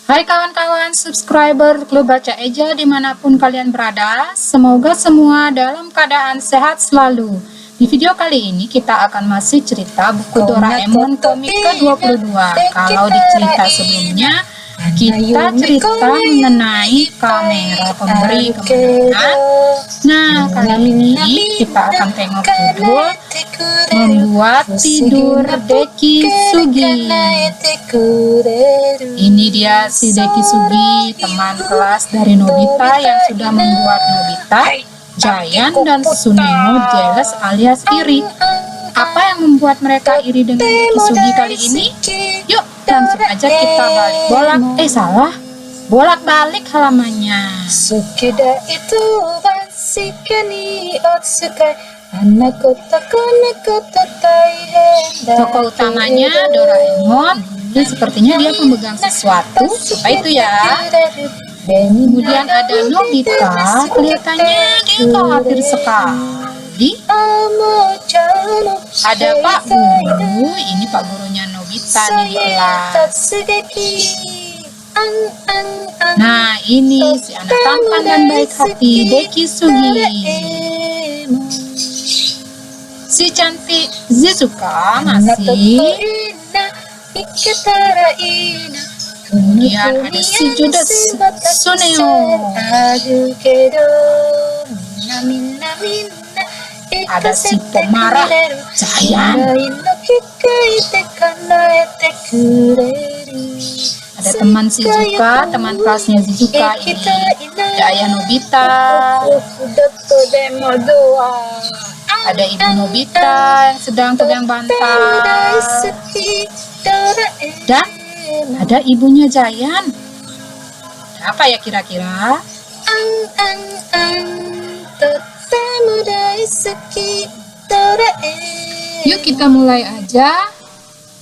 Hai kawan-kawan subscriber Klub Baca Eja dimanapun kalian berada, semoga semua dalam keadaan sehat selalu. Di video kali ini kita akan masih cerita buku Doraemon komik ke-22. Kalau di cerita sebelumnya kita cerita mengenai kamera pemberi kemenangan. Nah, kali ini kita akan tengok judul Membuat Tidur Deki Sugi. Ini dia si Deki Sugi, teman kelas dari Nobita yang sudah membuat Nobita, Giant, dan Suneo jealous alias iri. Apa yang membuat mereka iri dengan Deki Sugi kali ini? Yuk, langsung aja kita balik bolak-balik halamannya. Tokoh utamanya Doraemon, dan sepertinya dia memegang sesuatu. Apa itu ya? Kemudian ada Nobita, kelihatannya dia khawatir sekali. Ada Pak Guru, ini Pak Gurunya Nobita nih di kelas. Nah, ini si anak tampan dan baik hati, Deki Sugi. Si cantik Shizuka masih. Kemudian ada si judes Suneo. Ada si pemarah Giant. Ada teman Shizuka, teman kelasnya Shizuka ini. Ada ayah Nobita. Ada ibu Nobita yang sedang pegang bantal. Dan ada ibunya Giant. Apa ya kira-kira? Yuk kita mulai aja.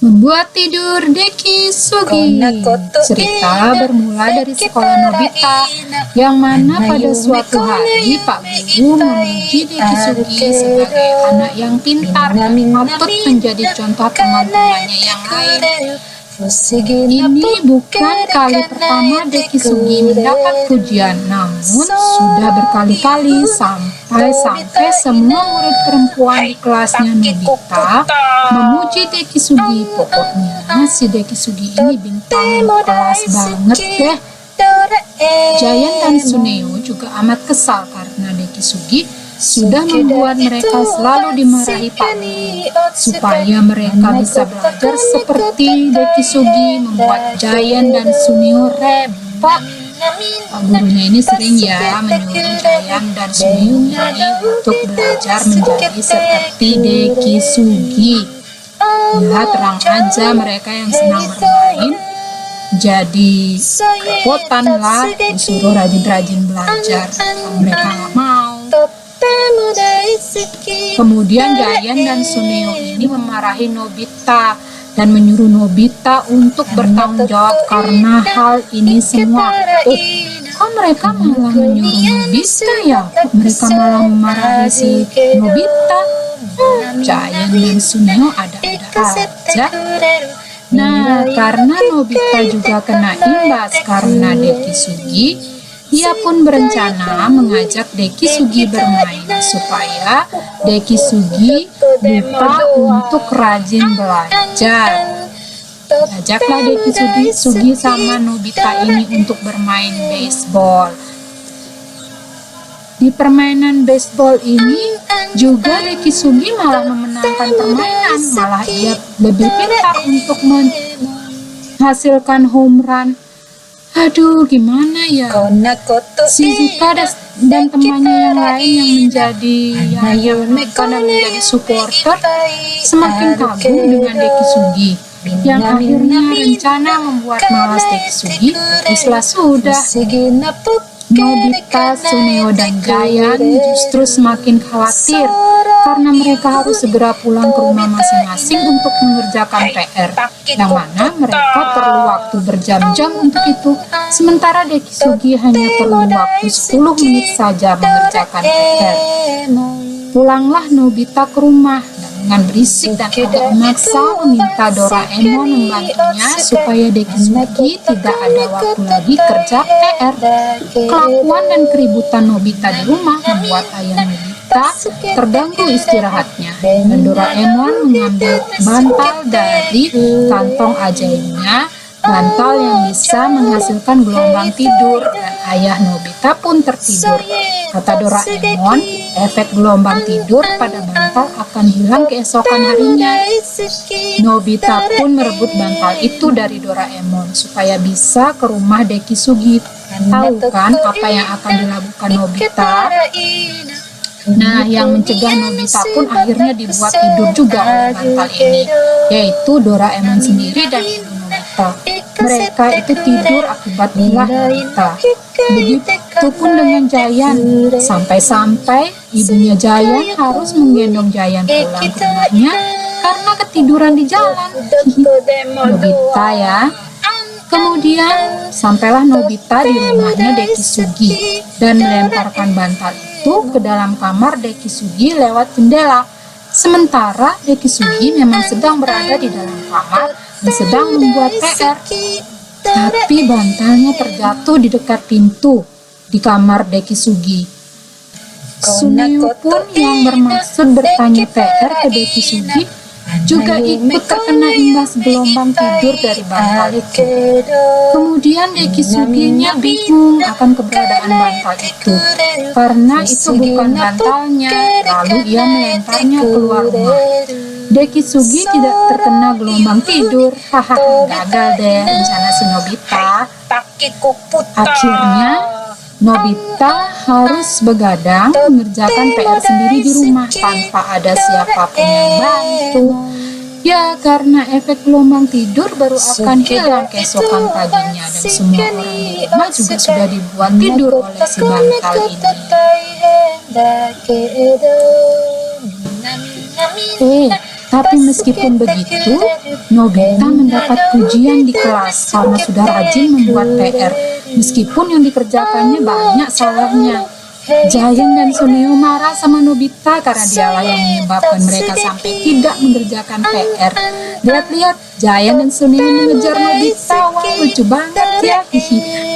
Membuat Tidur Deki Sugi. Cerita bermula dari sekolah Nobita, yang mana pada suatu hari Pak Guru memuji Deki Sugi sebagai anak yang pintar dan patut menjadi contoh teman-temannya yang lain. Ini bukan kali pertama Deki Sugi mendapat pujian, namun sudah berkali-kali sampai semua murid perempuan di kelasnya Nobita memuji Deki Sugi. Pokoknya si Deki Sugi ini bintang kelas banget deh. Giant dan Suneo juga amat kesal karena Deki Sugi sudah membuat mereka selalu dimarahi Pak Guru. Supaya mereka bisa belajar seperti Deki Sugi, membuat Giant dan Suneo repot. Pak gurunya ini sering ya menyuruh Giant dan Suneo ini untuk belajar menjadi seperti Deki Sugi. Ya, terang aja mereka yang senang bermain jadi kerepotan lah, disuruh rajin-rajin belajar. Mereka nggak mau. Kemudian Giant dan Suneo ini memarahi Nobita dan menyuruh Nobita untuk bertanggung jawab karena hal ini semua. Kok mereka malah menyuruh Nobita ya? Kok mereka malah memarahi si Nobita? Giant dan Suneo ada-ada aja. Nah, karena Nobita juga kena imbas karena Deki Sugi, ia pun berencana mengajak Deki Sugi bermain supaya Deki Sugi lupa untuk rajin belajar. Ajaklah Deki Sugi sama Nobita ini untuk bermain baseball. Di permainan baseball ini juga Deki Sugi malah memenangkan permainan, malah ia lebih pintar untuk menghasilkan home run. Aduh, gimana ya? Shizuka dan temannya yang lain yang menjadi menjadi supporter semakin kagum dengan Deki Sugi, yang akhirnya rencana membuat malas Deki Sugi. Teruslah sudah. Nobita, Suneo, dan Giant justru semakin khawatir karena mereka harus segera pulang ke rumah masing-masing untuk mengerjakan PR, yang mana mereka perlu waktu berjam-jam untuk itu, sementara Deki Sugi hanya perlu waktu 10 menit saja mengerjakan PR. Pulanglah Nobita ke rumah dan dengan berisik dan agak memaksa meminta Doraemon membantunya supaya Deki Sugi tidak ada waktu lagi kerja PR. Kelakuan dan keributan Nobita di rumah membuat ayah Nobita terganggu istirahatnya, dan Doraemon mengambil bantal dari kantong ajaibnya, bantal yang bisa menghasilkan gelombang tidur, dan ayah Nobita pun tertidur. Kata Doraemon, efek gelombang tidur pada bantal akan hilang keesokan harinya. Nobita pun merebut bantal itu dari Doraemon supaya bisa ke rumah Deki Sugi. Tahu kan apa yang akan dilakukan Nobita? Nah, yang mencegah Nobita pun akhirnya dibuat tidur juga oleh bantal ini, yaitu Doraemon sendiri dan ibu Nobita. Mereka itu tidur akibat ulah Nobita. Begitupun dengan Giant, sampai-sampai ibunya Giant harus menggendong Giant pulang ke rumahnya karena ketiduran di jalan. Nobita ya. Kemudian sampailah Nobita di rumahnya Deki Sugi dan melemparkan bantal itu ke dalam kamar Deki Sugi lewat jendela. Sementara Deki Sugi memang sedang berada di dalam kamar dan sedang membuat PR. Tapi bantalnya terjatuh di dekat pintu di kamar Deki Sugi. Suneo pun yang bermaksud bertanya PR ke Deki Sugi juga ikut terkena imbas gelombang tidur dari bantal itu. Kemudian Deki Suginya bingung akan keberadaan bantal itu, karena itu bukan bantalnya, lalu ia melemparnya keluar rumah. Deki Sugi tidak terkena gelombang tidur. Hahaha, gagal deh rencana si Nobita. Akhirnya Nobita harus begadang mengerjakan PR sendiri di rumah tanpa ada siapapun yang bantu. Ya, karena efek gelombang tidur baru akan hilang keesokan paginya, dan semua orang di rumah juga sudah dibuat tidur oleh si bantal ini. Tapi meskipun begitu, Nobita mendapat pujian di kelas karena sudah rajin membuat PR, meskipun yang dikerjakannya banyak salahnya. Giant dan Suneo marah sama Nobita karena dialah yang menyebabkan mereka sampai tidak mengerjakan PR. Lihat-lihat, Giant dan Suneo mengejar Nobita. Wah, lucu banget ya.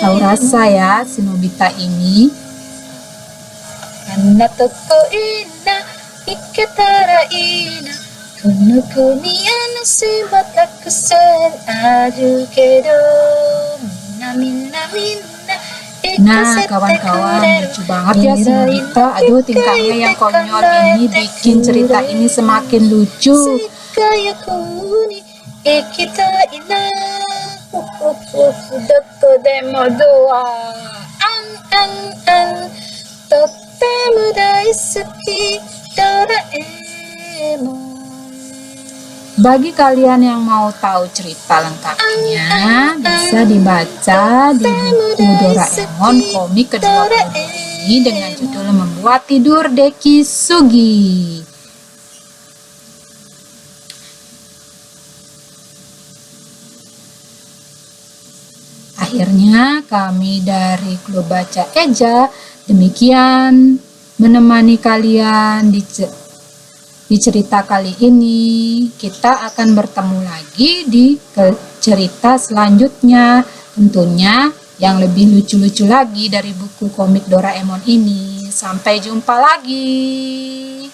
Tahu rasa ya si Nobita ini. Nah, kawan-kawan, lucu banget ya si Nobita. Aduh, tingkahnya yang konyol ini bikin cerita ini semakin lucu. Bagi kalian yang mau tahu cerita lengkapnya, bisa dibaca di buku Doraemon komik ke-20 ini dengan judul Membuat Tidur Deki Sugi. Akhirnya kami dari Klub Baca Eja demikian menemani kalian di cerita kali ini. Kita akan bertemu lagi di cerita selanjutnya, tentunya yang lebih lucu-lucu lagi dari buku komik Doraemon ini. Sampai jumpa lagi.